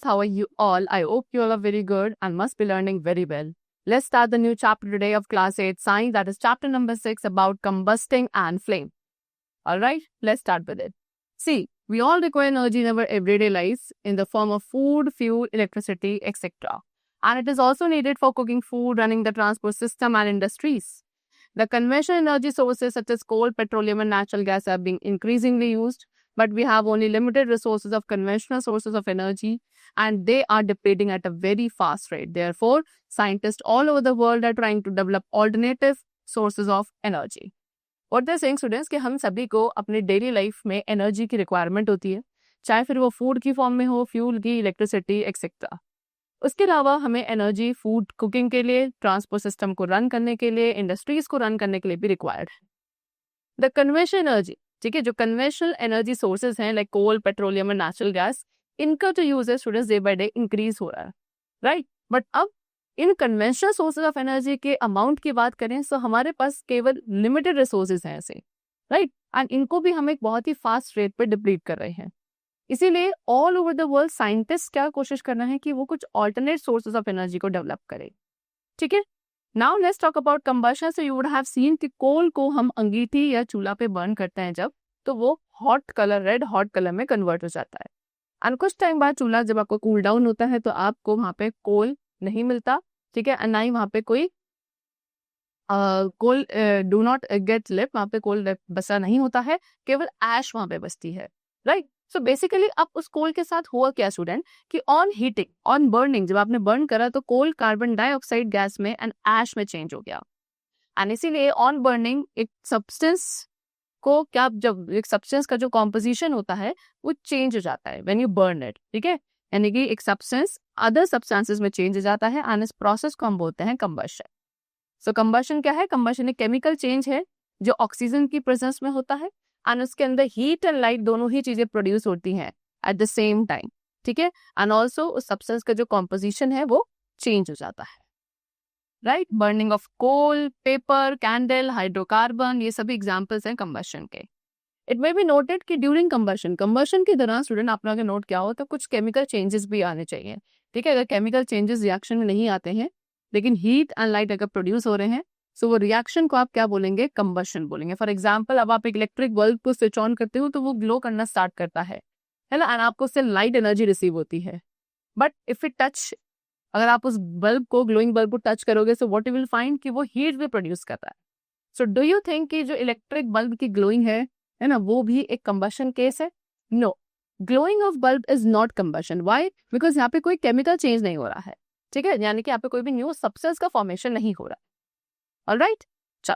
how are you all? I hope you all are very good and must be learning very well. Let's start the new chapter today of class 8 science, that is chapter number 6 about combusting and flame. All right, let's start with it. See, we all require energy in our everyday lives in the form of food, fuel, electricity, etc. And it is also needed for cooking food, running the transport system and industries. The conventional energy sources such as coal, petroleum and natural gas are being increasingly used, but we have only limited resources of conventional sources of energy and they are depleting at a very fast rate. Therefore, scientists all over the world are trying to develop alternative sources of energy. What they're saying students कि हम सभी को अपने daily life में energy की requirement होती है, चाहे फिर वो फूड की फॉर्म में हो, फ्यूल की, इलेक्ट्रिसिटी एक्सेट्रा. उसके अलावा हमें एनर्जी फूड कुकिंग के लिए, ट्रांसपोर्ट सिस्टम को रन करने के लिए, इंडस्ट्रीज को रन करने के लिए भी रिक्वायर्ड है. द कन्वेंशनल एनर्जी, ठीक है, जो कन्वेंशनल एनर्जी सोर्सेज हैं लाइक कोल, पेट्रोलियम और नेचुरल गैस, इनका जो यूज है students day by day increase हो रहा है, राइट. बट अब इन कन्वेंशनल सोर्सेज ऑफ एनर्जी के अमाउंट की बात करें तो हमारे पास केवल लिमिटेड रिसोर्सेज हैं ऐसे, राइट. एंड इनको भी हम एक बहुत ही फास्ट रेट पे डिप्लीट कर रहे हैं. इसीलिए all over the world scientist क्या कोशिश करना है कि वो कुछ ऑल्टरनेट सोर्सेज ऑफ एनर्जी को डेवलप करें. ठीक है, now let's talk about combustion. So you would have seen कि कोल को हम अंगीठी या चूल्हा पे बर्न करते हैं जब, तो वो hot colour, red hot colour में कन्वर्ट हो जाता है. एंड कुछ टाइम बाद चूल्हा जब आपको कूल डाउन होता है तो आपको वहाँ पे कोल नहीं मिलता, ठीक है, ना ही वहाँ पे कोई कोल डू नॉट गेट लिप, वहाँ पे कोल बसा नहीं होता है, केवल ऐश वहाँ पे बसती है, राइट. सो बेसिकली अब उस कोल के साथ हुआ क्या स्टूडेंट कि ऑन हीटिंग, ऑन बर्निंग, जब आपने बर्न करा तो कोल कार्बन डाइऑक्साइड गैस में एंड ऐश में चेंज हो गया. एंड इसीलिए ऑन बर्निंग एक सब्सटेंस को क्या, जब एक सब्सटेंस का जो कॉम्पोजिशन होता है वो चेंज हो जाता है व्हेन यू बर्न इट, ठीक है, यानी कि एक सब्सटेंस अदर सब्सटेंसेस में चेंज हो जाता है एंड इस प्रोसेस को हम बोलते हैं कंबशन. सो कंबशन क्या है? कंबशन एक केमिकल चेंज है जो ऑक्सीजन की प्रेजेंस में होता है एंड उसके अंदर हीट एंड लाइट दोनों ही चीजें प्रोड्यूस होती हैं एट द सेम टाइम, ठीक है. एंड ऑल्सो उस सब्सटेंस का जो कॉम्पोजिशन है वो चेंज हो जाता है, right. Burning of coal, paper, candle, hydrocarbon, ये सभी एग्जांपल्स हैं कंबशन के. इट मे बी नोटेड कि ड्यूरिंग कंबशन के दौरान स्टूडेंट आपने अगर नोट किया हो तो कुछ केमिकल चेंजेस भी आने चाहिए, ठीक है. अगर केमिकल चेंजेस रिएक्शन में नहीं आते हैं लेकिन हीट एंड लाइट अगर प्रोड्यूस हो रहे हैं सो वो रिएक्शन को आप क्या बोलेंगे? कंबशन बोलेंगे. फॉर एग्जाम्पल, अब आप एक इलेक्ट्रिक बल्ब को स्विच ऑन करते हो तो वो ग्लो करना स्टार्ट करता है ना, एंड आपको उससे लाइट एनर्जी रिसीव होती है. बट इफ इट टच, अगर आप उस बल्ब को, ग्लोइंग बल्ब को टच करोगे so what you will find कि वो हीट भी प्रोड्यूस करता है. सो डू यू थिंक कि जो इलेक्ट्रिक बल्ब की ग्लोइंग है ना, वो भी एक कंबशन केस है? No, glowing of bulb is not combustion. Why? Because यहाँ पे कोई केमिकल चेंज नहीं हो रहा है, ठीक है, यानी कि यहाँ पे कोई भी न्यू सब्सटेंस का फॉर्मेशन नहीं हो रहा है. ऑलराइट, चल.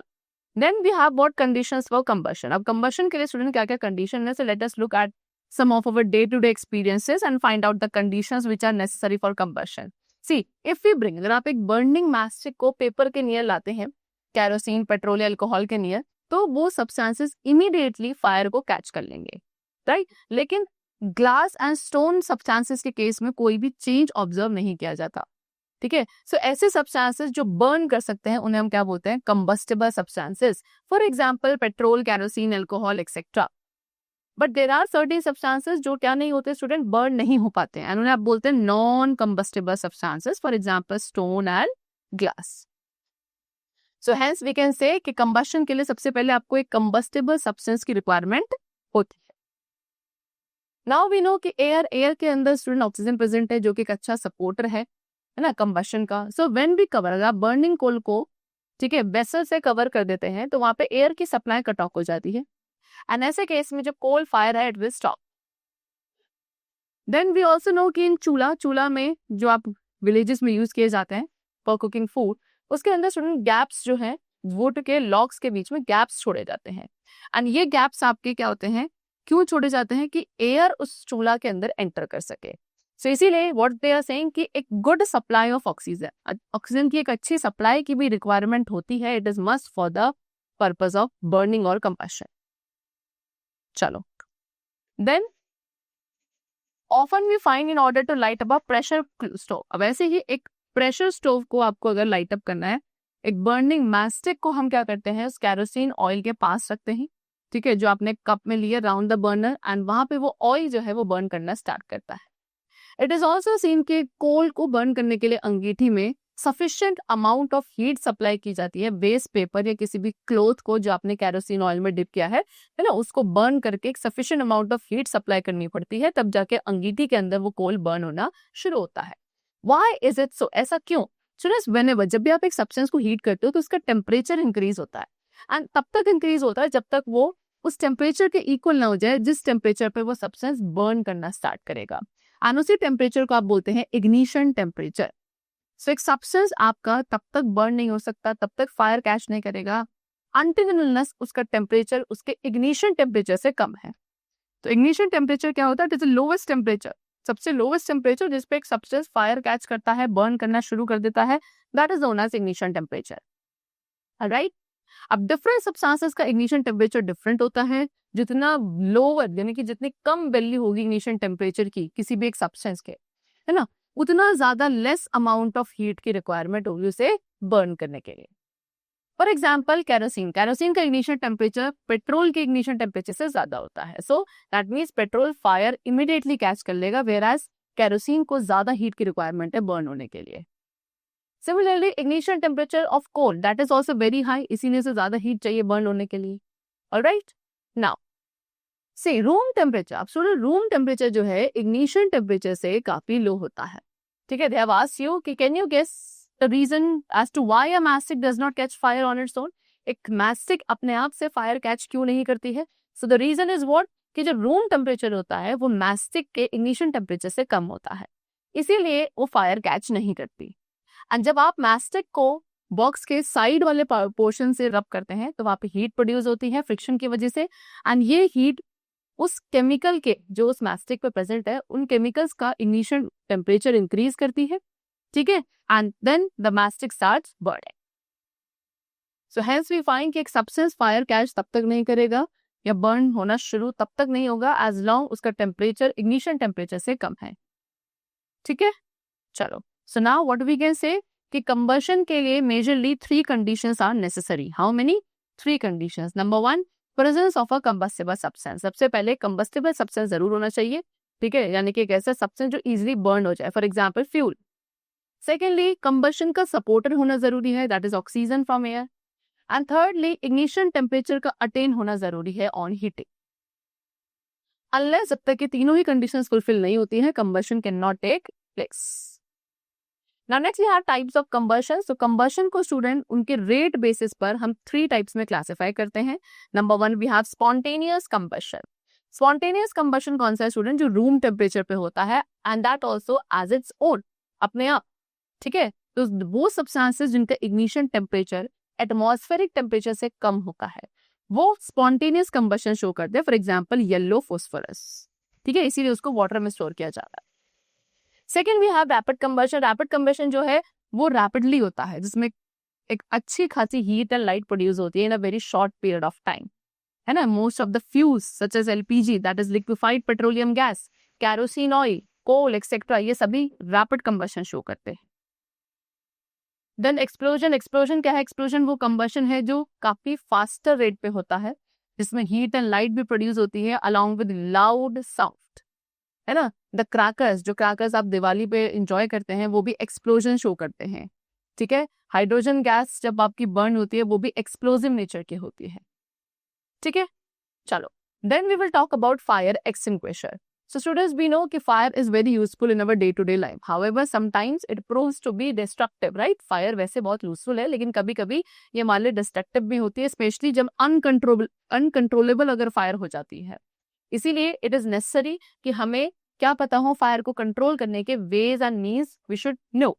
Then we have what conditions for combustion. अब कंबशन के लिए स्टूडेंट क्या क्या कंडीशन है? So let us look at some of our day-to-day experiences and find out the conditions which are necessary for combustion. See, if we bring, अगर आप एक burning matchstick को पेपर के नियर लाते हैं, कैरोसिन, पेट्रोल या alcohol के near, तो वो सब्सटेंसेस इमीडिएटली फायर को कैच कर लेंगे, राइट. लेकिन ग्लास एंड स्टोन सब्सटेंसेस के केस में कोई भी चेंज ऑब्जर्व नहीं किया जाता, ठीक है. सो ऐसे सब्सटेंसेस जो बर्न कर सकते हैं उन्हें हम क्या बोलते हैं? Combustible substances. For example petrol, kerosene, alcohol etcetera. But there are certain substances जो क्या नहीं होते स्टूडेंट? बर्न नहीं हो पाते हैं, उन्हें आप बोलते हैं non combustible substances. For example stone and glass. So hence we can say कि कंबशन के लिए सबसे पहले आपको एक कंबस्टेबल सब्सटेंस की रिक्वायरमेंट होती है. नाउ वी नो कि एयर के अंदर स्टूडेंट ऑक्सीजन प्रेजेंट है जो कि एक अच्छा सपोर्टर है ना कंबशन का. सो व्हेन वी कवर, अगर आप बर्निंग कोल को, ठीक है, वेसल से कवर कर देते हैं तो वहां पे एयर की सप्लाई कट ऑफ हो जाती है एंड ऐसे केस में जो कोल फायर है it will stop. Then we also know कि इन चूल्हा में जो आप विलेजेस में यूज किए जाते हैं फॉर कुकिंग फूड, उसके अंदर स्टूडेंट गैप्स जो है वुड के लॉग्स के बीच में गैप्स छोड़े जाते हैं. एंड ये गैप्स आपके क्या होते हैं, क्यों छोड़े जाते हैं? कि एयर उस चूल्हा के अंदर एंटर कर सके. सो इसीलिए व्हाट दे आर सेइंग कि एक good supply of oxygen, oxygen की एक अच्छी सप्लाई की भी रिक्वायरमेंट होती है. It is must for the purpose of burning और कंबशन. चलो, then often we find in order to light up a pressure stove. अब ऐसे ही एक प्रेशर स्टोव को आपको अगर लाइट अप करना है, एक बर्निंग मैस्टिक को हम क्या करते हैं? उस कैरोसिन ऑयल के पास रखते हैं, ठीक है, जो आपने कप में लिया राउंड द बर्नर, एंड वहां पे वो ऑयल जो है वो बर्न करना स्टार्ट करता है. इट इज ऑल्सो सीन कि कोल को बर्न करने के लिए अंगीठी में sufficient amount of heat supply की जाती है। वेस्ट पेपर या किसी भी क्लोथ को जो आपने कैरोसिन ऑयल में डिप किया है ना, उसको बर्न करके एक sufficient amount of heat supply करनी पड़ती है, तब जाके अंगीठी के अंदर वो कोल बर्न होना शुरू होता है। Why is it so? ऐसा क्यों? स्टूडेंट्स, व्हेनेवर जब भी आप एक सब्सटेंस को हीट करते हो तो उसका टेम्परेचर इंक्रीज होता है, एंड तब तक इंक्रीज होता है जब तक वो उस टेम्परेचर के इक्वल ना हो जाए जिस टेम्परेचर पे वो सब्सटेंस बर्न करना स्टार्ट करेगा। एंड उसी टेम्परेचर को आप बोलते हैं इग्निशन टेम्परेचर। सो एक सब्सटेंस आपका तब तक बर्न नहीं हो सकता, तब तक फायर कैच नहीं करेगा अनटिल अनलेस उसका टेम्परेचर उसके इग्निशन टेम्परेचर से कम है। तो इग्निशन टेम्परेचर क्या होता है? इट इज लोवेस्ट टेम्परेचर, सबसे लोवेस्ट टेम्परेचर जिस पे एक सब्सटेंस फायर कैच करता है, बर्न करना शुरू कर देता है, that is known as ignition temperature. Alright, अब डिफरेंट सब्सटेंसेस का इग्निशन टेम्परेचर डिफरेंट होता है। जितना लोअर यानी कि जितनी कम वैल्यू होगी इग्निशन टेम्परेचर की किसी भी एक सब्सटेंस के, है ना, उतना ज्यादा लेस अमाउंट ऑफ हीट की रिक्वायरमेंट होगी उसे बर्न करने के लिए। फॉर एग्जाम्पल कैरोसिन, कैरोसिन का इग्निशन टेम्परेचर पेट्रोल के इग्निशन टेम्परेचर से ज्यादा होता है। So that means petrol fire immediately catch कर लेगा, वेराज कैरोसिन को ज्यादा हीट की रिक्वायरमेंट है बर्न होने के लिए। Similarly ignition temperature of coal that is also very high, इसीलिए से ज्यादा हीट चाहिए बर्न होने के लिए। Alright, now see room temperature. अब सुनो, रूम टेम्परेचर जो है इग्निशन टेम्परेचर से काफी लो होता है। ठीक है, दे हैव आस्क्ड यू कि can you guess the reason as to why a matchstick does not catch fire on its own? एक मैस्टिक अपने आप से फायर कैच क्यों नहीं करती है? So the reason is what, कि जो रूम टेम्परेचर होता है वो मैस्टिक के इग्निशन टेम्परेचर से कम होता है, इसीलिए वो फायर कैच नहीं करती। एंड जब आप मैस्टिक को बॉक्स के साइड वाले पोर्शन से रब करते हैं तो वहां पे हीट प्रोड्यूस होती है फ्रिक्शन की वजह से, एंड ये हीट उस केमिकल के जो उस मैस्टिक पे प्रेजेंट है उन केमिकल्स का इग्निशन टेम्परेचर इंक्रीज करती है। ठीक है, and then the matchstick starts burning. So hence we find कि एक सब्सटेंस फायर कैच तब तक नहीं करेगा या बर्न होना शुरू तब तक नहीं होगा एज लॉन्ग उसका टेम्परेचर इग्निशन टेम्परेचर से कम है। ठीक है, चलो, so now what we can say कि कंबशन के लिए majorly 3 conditions are necessary. How many? 3 conditions. Number 1, presence of a combustible substance. सबसे पहले कंबस्टिबल सब्सटेंस जरूर होना चाहिए। ठीक है, यानी कि एक ऐसा सब्सटेंस जो इजीली बर्न हो जाए, for example fuel. Secondly, combustion का सपोर्टर होना जरूरी है, that is oxygen from air. And thirdly, ignition temperature का अटेन होना जरूरी है ऑन हीटिंग। अनलेस जब तक ये तीनों ही कंडीशंस फुलफिल नहीं होती हैं, combustion can not take place. Now next we have types of combustion. So combustion को स्टूडेंट उनके रेट बेसिस पर हम 3 टाइप्स में क्लासिफाई करते हैं। Number 1 we have spontaneous combustion. Spontaneous combustion कौन सा है स्टूडेंट? जो रूम टेम्परेचर पे होता है, and that also as its own, अपने आप। ठीक है, तो वो सब्सटेंसेस जिनका इग्निशन टेम्परेचर एटमॉस्फेरिक टेम्परेचर से कम होता है वो स्पॉन्टेनियस कंबशन शो करते हैं। For example yellow phosphorus. ठीक है, इसीलिए उसको वाटर में स्टोर किया जाता है। Second we have rapid combustion. Rapid combustion जो है वो रैपिडली होता है, जिसमें एक अच्छी खासी हीट एंड लाइट प्रोड्यूस होती है in a very short period of time, है ना। Most of the fuels such as LPG, that is liquefied petroleum gas, kerosene oil, coal etcetera, ये सभी रैपिड कंबशन शो करते हैं। Then explosion. एक्सप्लोजन क्या है? एक्सप्लोजन वो कंबशन है जो काफी फास्टर रेट पे होता है, जिसमें हीट एंड लाइट भी प्रोड्यूस होती है अलॉन्ग विद लाउड साउंड, है ना। द क्रैकर्स, जो क्रैकर्स आप दिवाली पे इंजॉय करते हैं वो भी एक्सप्लोजन शो करते हैं। ठीक है, हाइड्रोजन गैस जब आपकी बर्न होती है वो भी एक्सप्लोजिव नेचर की होती है। ठीक है, चलो, then we will talk about fire extinguisher. So students, we know कि fire is very useful in our day-to-day life. However, sometimes it proves to be destructive, right? Fire वैसे बहुत useful है, लेकिन कभी-कभी ये मान ली destructive भी होती है, स्पेशली जब uncontrollable अगर फायर हो जाती है। इसीलिए it is necessary कि हमें क्या पता हो फायर को कंट्रोल करने के ways and means we should know,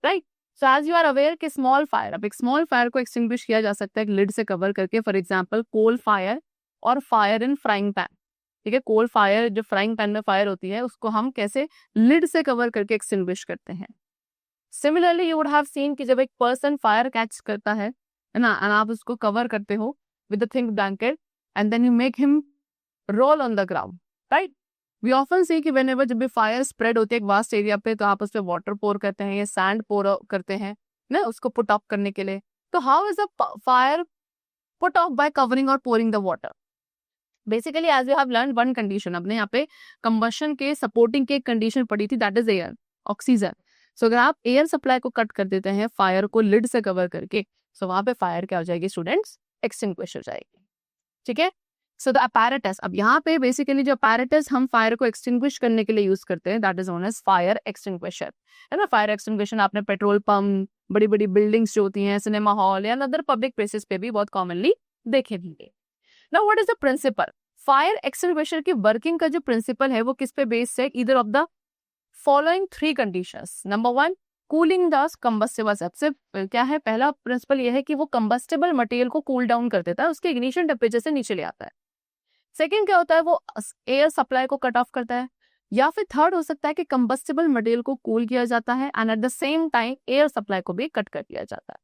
right? So as you are aware कि small fire, अब एक small fire को extinguish किया जा सकता है एक लिड से कवर करके, फॉर एग्जाम्पल कोल फायर और फायर इन फ्राइंग पैन। ठीक है, कोल फायर जो फ्राइंग पैन में फायर होती है उसको हम कैसे लिड से कवर करके एक्सटिंग्विश करते हैं। Similarly you would have seen कि जब एक पर्सन फायर कैच करता है ना, एंड आप उसको कवर करते हो with the thick blanket and then you make him roll on the ground, right. We often see कि व्हेनेवर जब भी फायर स्प्रेड होती है एक वास्ट एरिया पे, तो आप उस पर वाटर पोर करते हैं या सैंड पोर करते हैं ना उसको पुट ऑफ करने के लिए। तो how is a fire put off by covering और pouring the water? Basically as you have learn one condition, अपने यहाँ पे कंबशन के सपोर्टिंग की एक कंडीशन पड़ी थी, दैट इज एयर, ऑक्सीजन. सो अगर आप एयर सप्लाई को कट कर देते हैं फायर को लिड से कवर करके, सो वहां पे फायर क्या हो जाएगी स्टूडेंट्स, एक्सटिंग्विश हो जाएगी. ठीक है. सो द अपैरेटस, अब यहाँ पे बेसिकली जो अपैरेटस हम फायर को एक्सटिंग्विश करने के लिए यूज करते हैं, that is known as fire extinguisher, है ना. फायर एक्सटिंग्विशन आपने पेट्रोल पंप, बड़ी बड़ी बिल्डिंग्स जो होती हैं, सिनेमा हॉल या अदर पब्लिक प्लेसेस पे भी बहुत कॉमनली देखे भी. Now what is the principle, fire extinguisher की वर्किंग का जो प्रिंसिपल है वो किस पे बेस्ड है, either of the following three conditions. Number one, cooling the combustible. सबसे क्या है, पहला प्रिंसिपल ये है कि वो कंबस्टेबल मटेरियल को कूल डाउन कर देता है, उसके इग्निशन टेम्परेचर से नीचे ले आता है. सेकेंड क्या होता है, वो एयर सप्लाई को कट ऑफ करता है. या फिर थर्ड हो सकता है कि कंबस्टेबल मटेरियल को कूल किया जाता है and at the same time air supply को भी कट कर दिया जाता है.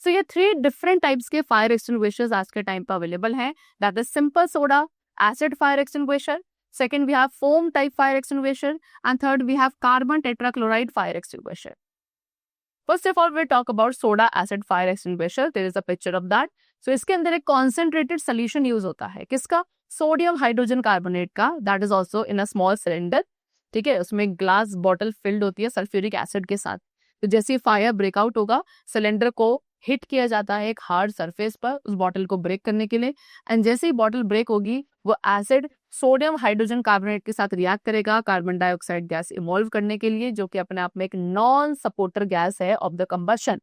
सो ये थ्री डिफरेंट टाइप्स के फायर एक्सटिंग्विशर्स आज के टाइम पर अवेलेबल हैं. That is simple soda acid fire extinguisher, second we have foam type fire extinguisher, and third we have carbon tetrachloride fire extinguisher. First of all we'll talk about soda acid fire extinguisher. There is a picture of that. So इसके अंदर एक concentrated solution use होता है, किसका, sodium hydrogen carbonate का, that is also in a small cylinder. ठीक है, उसमें ग्लास बॉटल फिल्ड होती है सल्फ्यूरिक एसिड के साथ. तो जैसे ही फायर ब्रेकआउट होगा, सिलेंडर को हिट किया जाता है एक हार्ड सरफेस पर उस बॉटल को ब्रेक करने के लिए, एंड जैसे ही बॉटल ब्रेक होगी वो एसिड सोडियम हाइड्रोजन कार्बोनेट के साथ रिएक्ट करेगा कार्बन डाइऑक्साइड गैस इवॉल्व करने के लिए, जो कि अपने आप में एक नॉन सपोर्टर गैस है of the combustion,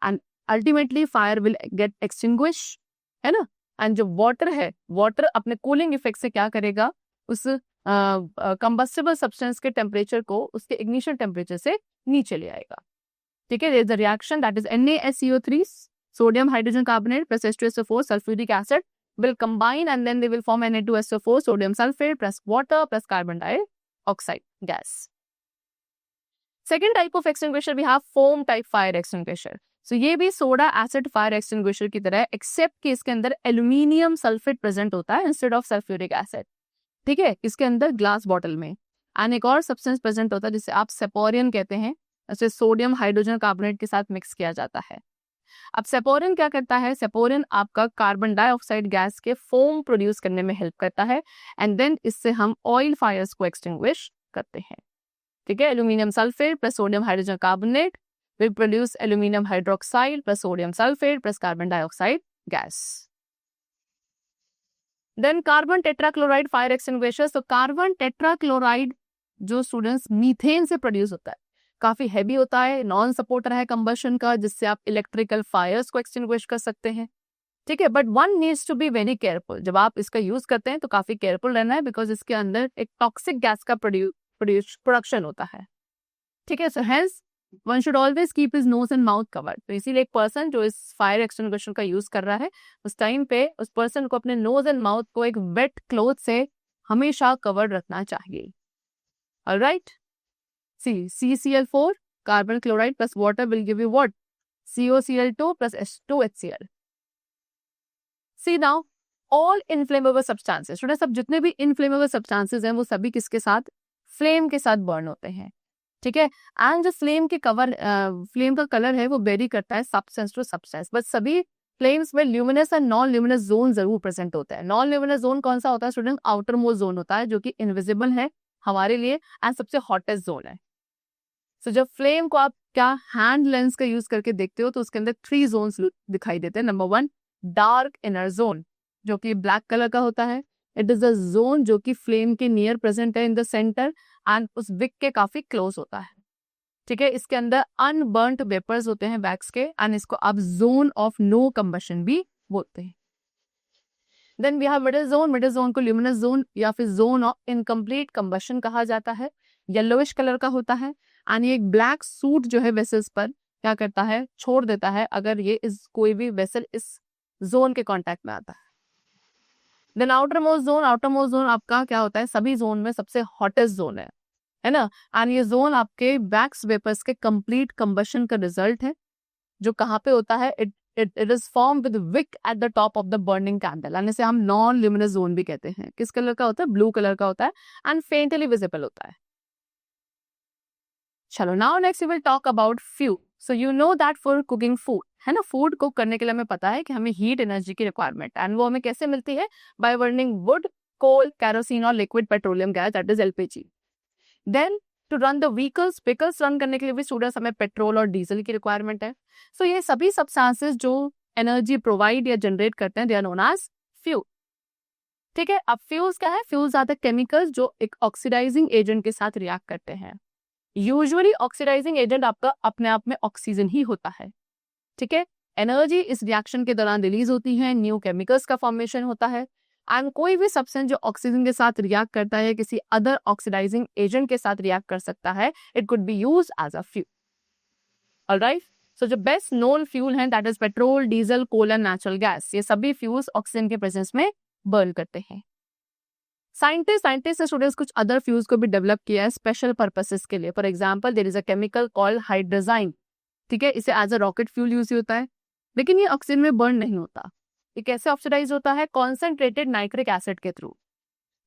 and ultimately fire will get extinguish, है ना. एंड जो वाटर है, वाटर अपने कूलिंग इफेक्ट से क्या करेगा, उस कंबस्टेबल सब्सटेंस के टेम्परेचर को उसके इग्निशन टेम्परेचर से नीचे ले आएगा. ठीक है, there is a reaction that is NaSCO3 sodium hydrogen carbonate plus H2SO4 sulfuric acid will combine and then they will form Na2SO4 sodium sulfate plus water plus carbon dioxide gas. Second type of extinguisher we have foam type fire extinguisher. So ये भी soda acid fire extinguisher की तरह है, accept कि इसके अंदर aluminium sulphate present होता है इंस्टेड ऑफ सल्फ्यूरिक एसिड. ठीक है, इसके अंदर ग्लास बॉटल में एंड एक और सब्सटेंस प्रेजेंट होता है जिसे आप सेपोरियन कहते हैं, उसे सोडियम हाइड्रोजन कार्बोनेट के साथ मिक्स किया जाता है. अब सेपोरियन क्या करता है, सेपोरियन आपका कार्बन डाइऑक्साइड गैस के फोम प्रोड्यूस करने में हेल्प करता है, एंड देन इससे हम ऑयल फायर्स को एक्सटिंग्विश करते हैं. ठीक है, aluminium sulphate plus sodium hydrogen carbonate will produce aluminium hydroxide plus sodium sulphate plus carbon dioxide gas. Then carbon tetrachloride fire extinguisher. तो कार्बन टेट्राक्लोराइड जो स्टूडेंट्स मीथेन से प्रोड्यूस होता है, काफी हैवी होता है, नॉन सपोर्टर है कंबशन का, जिससे आप इलेक्ट्रिकल फायर्स को एक्सटिंग्विश कर सकते हैं. ठीक है, but one needs to be very careful. जब आप इसका यूज करते हैं तो काफी केयरफुल रहना है, बिकॉज इसके अंदर एक टॉक्सिक गैस का प्रोडक्शन होता है. ठीक है, so hence one should always keep his nose and mouth covered. तो इसीलिए एक पर्सन जो इस फायर एक्सटिंग्विशर का यूज कर रहा है, उस टाइम पे उस पर्सन को अपने नोज एंड माउथ को एक वेट क्लॉथ से हमेशा कवर्ड रखना चाहिए. Alright. See, CCl4 carbon chloride plus water will give you what? COCl2 plus H2HCl. See now, all inflammable substances. Students, अब जितने भी inflammable substances हैं वो सभी किसके साथ, फ्लेम के साथ बर्न होते हैं. ठीक है, एंड जो फ्लेम के फ्लेम का कलर है वो वेरी करता है सब्सटेंस टू सब्सटेंस, बट सभी फ्लेम्स में luminous and non luminous zone जरूर प्रेजेंट होता है. नॉन ल्यूमिनस जोन कौन सा होता है स्टूडेंट, आउटर मोस्ट जोन होता है, जो कि इनविजिबल है हमारे लिए एंड सबसे हॉटेस्ट जोन है. So, जब फ्लेम को आप क्या हैंड लेंस का यूज करके देखते हो तो उसके अंदर 3 जोन्स दिखाई देते हैं. नंबर 1, डार्क इनर जोन, जो कि ब्लैक कलर का होता है. इट इज द जोन जो कि फ्लेम के नियर प्रेजेंट है इन द सेंटर एंड उस विक के काफी क्लोज होता है. ठीक है, इसके अंदर अनबर्न्ट वेपर्स होते हैं वैक्स के, एंड इसको आप जोन ऑफ नो कंबशन भी बोलते हैं. Then we have middle zone. Middle zone को ल्यूमिनस जोन या फिर जोन ऑफ इनकम्प्लीट कंबशन कहा जाता है. येलोइश कलर का होता है एंड ये एक ब्लैक सूट जो है वेसल्स पर क्या करता है, छोड़ देता है अगर ये कोई भी वेसल इस जोन के कांटेक्ट में आता है. देन आउटर मोस्ट जोन आपका क्या होता है, सभी जोन में सबसे हॉटेस्ट जोन है ना. एंड ये जोन आपके वैक्स वेपर्स के कंप्लीट कंबशन का रिजल्ट है, जो कहाँ पे होता है, it is form with wick at the top of the burning candle, and इसे हम नॉन ल्यूमिनस जोन भी कहते हैं. किस कलर का होता है, ब्लू कलर का होता है एंड फेंटली विजिबल होता है. चलो, now next we will talk about fuel. So you know that for cooking food, है ना, फूड कुक करने के लिए हमें पता है कि हमें हीट एनर्जी की रिक्वायरमेंट, एंड वो हमें कैसे मिलती है? By burning wood, coal, kerosene और liquid petroleum gas, that is LPG. Then to run the vehicles run करने के लिए भी स्टूडेंट्स हमें पेट्रोल और डीजल की रिक्वायरमेंट है। सो ये सभी सब्सटेंसेस जो एनर्जी प्रोवाइड या जनरेट करते हैं, they are known as fuel. ठीक है, अब फ्यूल्स क्या है? फ्यूल्स आर द केमिकल्स जो एक ऑक्सीडाइजिंग एजेंट के साथ रिएक्ट करते हैं। यूजुअली ऑक्सीडाइजिंग एजेंट आपका अपने आप में ऑक्सीजन ही होता है। ठीक है, एनर्जी इस रिएक्शन के दौरान रिलीज होती है, न्यू केमिकल्स का फॉर्मेशन होता है, एंड कोई भी सब्सटेंस जो ऑक्सीजन के साथ रिएक्ट करता है किसी अदर ऑक्सीडाइजिंग एजेंट के साथ रिएक्ट कर सकता है, it could be used as a fuel. Alright, so जो बेस्ट नोन फ्यूल है that is petrol, diesel, coal and natural gas. ये सभी फ्यूल्स ऑक्सीजन के प्रेजेंस में बर्न करते हैं। साइंटिस्ट ने स्टूडेंट्स कुछ अदर फ्यूल्स को भी डेवलप किया है स्पेशल पर्पसेस के लिए। For example there is a chemical called hydrazine. ठीक है, इसे as a rocket fuel use होता है, लेकिन ये ऑक्सीजन में बर्न नहीं होता। ये कैसे ऑक्सीडाइज होता है? कॉन्सेंट्रेटेड नाइट्रिक एसिड के through.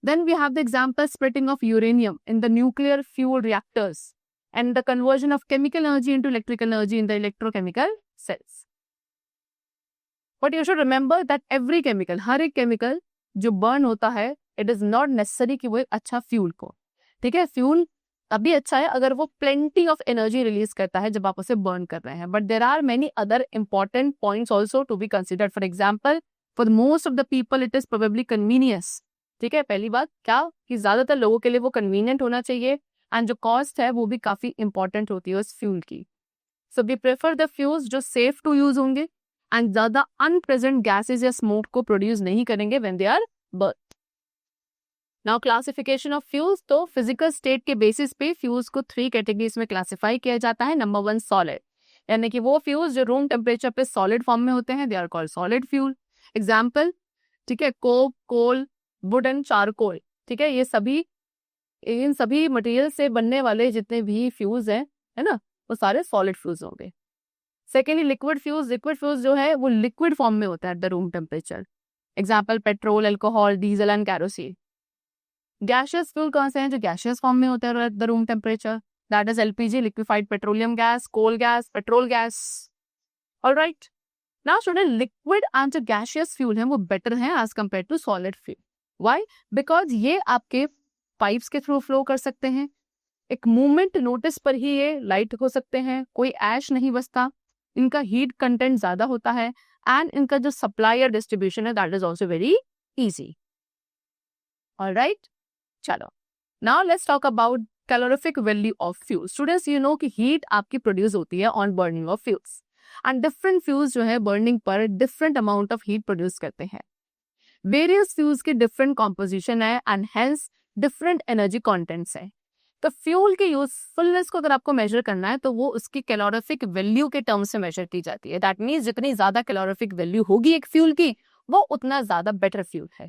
Then we have the example splitting of uranium in the nuclear fuel reactors and the conversion of chemical energy into electrical energy in the electrochemical cells. But you should remember that every chemical, हर एक chemical जो burn होता है, it is not necessary कि वो एक अच्छा fuel को। ठीक है, फ्यूल तभी अच्छा है अगर वो प्लेंटी ऑफ एनर्जी रिलीज करता है जब आप उसे बर्न कर रहे हैं। But there are many other important points also to be considered. For example, for most of the people it is probably convenience. ठीक है, पहली बात क्या कि ज्यादातर लोगों के लिए वो कन्वीनियंट होना चाहिए, एंड जो कॉस्ट है वो भी काफी इंपॉर्टेंट होती है उस फ्यूल की। So we prefer the fuels जो सेफ टू यूज होंगे एंड ज्यादा अनप्रेजेंट गैसेज या स्मोक को प्रोड्यूस नहीं करेंगे when they are burn. Now classification of fuels, तो फिजिकल स्टेट के बेसिस पे फ्यूल्स को 3 कैटेगरीज में क्लासिफाई किया जाता है। नंबर 1 सॉलिड, यानी कि वो फ्यूल्स जो रूम टेम्परेचर पे सॉलिड फॉर्म में होते हैं, they are called solid fuel. Example, ठीक है, coke, coal, wood and charcoal. ठीक है, ये सभी, इन सभी मटेरियल से बनने वाले जितने भी फ्यूल्स हैं, है ना, वो सारे सॉलिड फ्यूल्स होंगे। सेकेंडली लिक्विड फ्यूल्स जो है वो लिक्विड फॉर्म में होता है at the room temperature. Example petrol, alcohol, diesel and kerosene. Gaseous fuel कौन से हैं? जो गैशियस फॉर्म में होते हैं at the room temperature, that is LPG, liquefied petroleum gas, coal gas, petrol gas. Alright, now student, liquid and जो gaseous fuel हैं वो बेटर हैं as compare to solid fuel. Why? Because ये आपके pipes के थ्रू फ्लो कर सकते हैं, एक मूवमेंट नोटिस पर ही ये लाइट हो सकते हैं, कोई ऐश नहीं बचता, इनका हीट कंटेंट ज्यादा होता है, एंड इनका जो सप्लाई और डिस्ट्रीब्यूशन है that is also very easy. Alright, चलो now let's talk about calorific value of fuel. Students, you know कि हीट आपकी प्रोड्यूस होती है on burning of fuels, and different fuels जो है बर्निंग पर different amount of heat produce करते हैं। वेरियस फ्यूल्स की डिफरेंट कॉम्पोजिशन है and hence different energy contents है। तो फ्यूल की यूजफुलनेस को अगर आपको मेजर करना है तो वो उसकी कैलोरिफिक वैल्यू के टर्म से मेजर की जाती है। दैट मीन्स जितनी ज्यादा कैलोरिफिक वैल्यू होगी एक फ्यूल की, वो उतना ज्यादा बेटर फ्यूल है।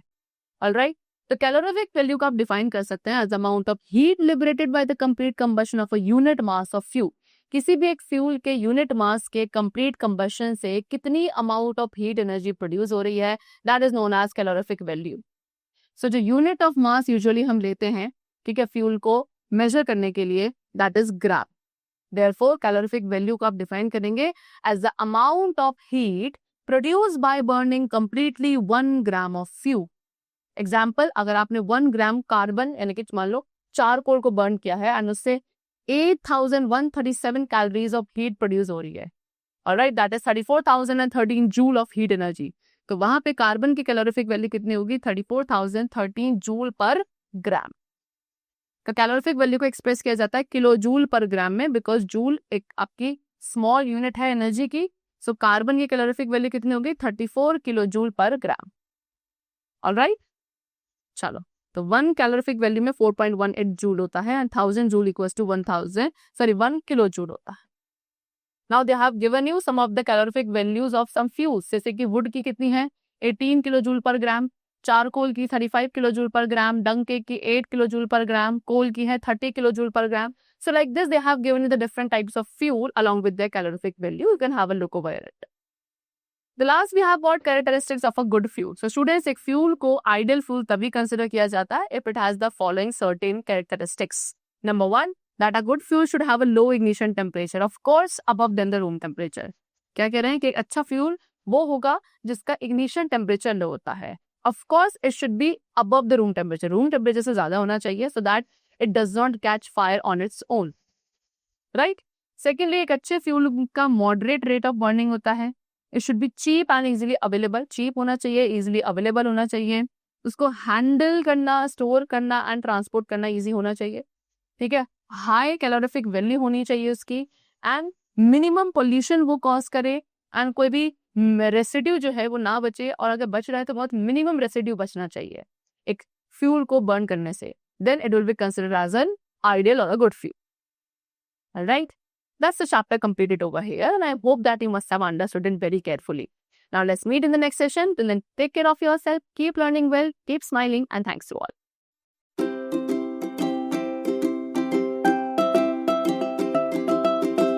ऑलराइट, तो कैलोरिफिक वैल्यू को आप डिफाइन कर सकते हैं as amount of heat liberated by the complete combustion of a unit mass of fuel. किसी भी एक फ्यूल के यूनिट मास के कंप्लीट कंबशन से कितनी amount of heat energy produce हो रही है, that is known as calorific value. So जो यूनिट ऑफ मास यूजुअली हम लेते हैं, ठीक है, फ्यूल को मेजर करने के लिए, that is gram. Therefore calorific value को आप डिफाइन करेंगे as the amount of heat produce by burning completely 1 gram of fuel. Example, अगर आपने 1 ग्राम कार्बन यानी कि मान लो चारकोल को बर्न किया है एंड उससे 8137 कैलोरीज ऑफ हीट प्रोड्यूस हो रही है, alright, that is 34,013 joule of heat energy. तो वहां पे कार्बन की कैलोरिफिक वैल्यू कितनी होगी? 34,013 जूल पर ग्राम। तो कैलोरिफिक वैल्यू को एक्सप्रेस किया जाता है किलो जूल पर ग्राम में, बिकॉज जूल एक आपकी स्मॉल यूनिट है एनर्जी की। सो कार्बन की कैलोरिफिक वैल्यू कितनी होगी? 34 किलो जूल पर ग्राम। ऑलराइट, चलो, तो 1 कैलोरिफिक वैल्यू में 4.18 जूल होता है and 1000 joule equals to 1 kilo joule होता है। Now they have given you some of the calorific values of some fuels, जैसे कि वुड की कितनी है? 18 किलो जूल पर ग्राम, चारकोल की 35 किलो जूल पर ग्राम, डंग केक की 8 किलो जूल पर ग्राम, कोल की है 30 किलो जूल पर ग्राम। So like this, they have given you the different types of fuel along with their calorific value. You can have a look over it. The last we have what characteristics of a good fuel. So students, एक fuel को ideal fuel तभी consider किया जाता है if it has the following certain characteristics. Number 1, that a good fuel should have a low ignition temperature, of course above than the room temperature. क्या कह रहे हैं कि एक अच्छा फ्यूल वो होगा जिसका इग्निशन टेम्परेचर लो होता है. Of course it should be above the room temperature से ज्यादा होना चाहिए, so that it does not catch fire on its own, right. Secondly, एक अच्छे फ्यूल का मॉडरेट रेट ऑफ बर्निंग होता है. It should be cheap and easily available. Cheap होना चाहिए, इजिली अवेलेबल होना चाहिए. उसको हैंडल करना, स्टोर करना एंड ट्रांसपोर्ट करना इजी होना चाहिए. ठीक है. हाई कैलोरीफिक वैल्यू होनी चाहिए उसकी, एंड मिनिमम पोल्यूशन वो कॉज करे, एंड कोई भी रेसिड्यू जो है वो ना बचे, और अगर बच रहा है तो बहुत मिनिमम रेसिड्यू बचना चाहिए एक फ्यूल को बर्न करने से. Then it will be considered as an ideal और a good fuel. Alright, that's the chapter completed over here, and I hope that you must have understood it very carefully. Now let's meet in the next session. Till then, take care of yourself, keep learning well, keep smiling, and thanks to all.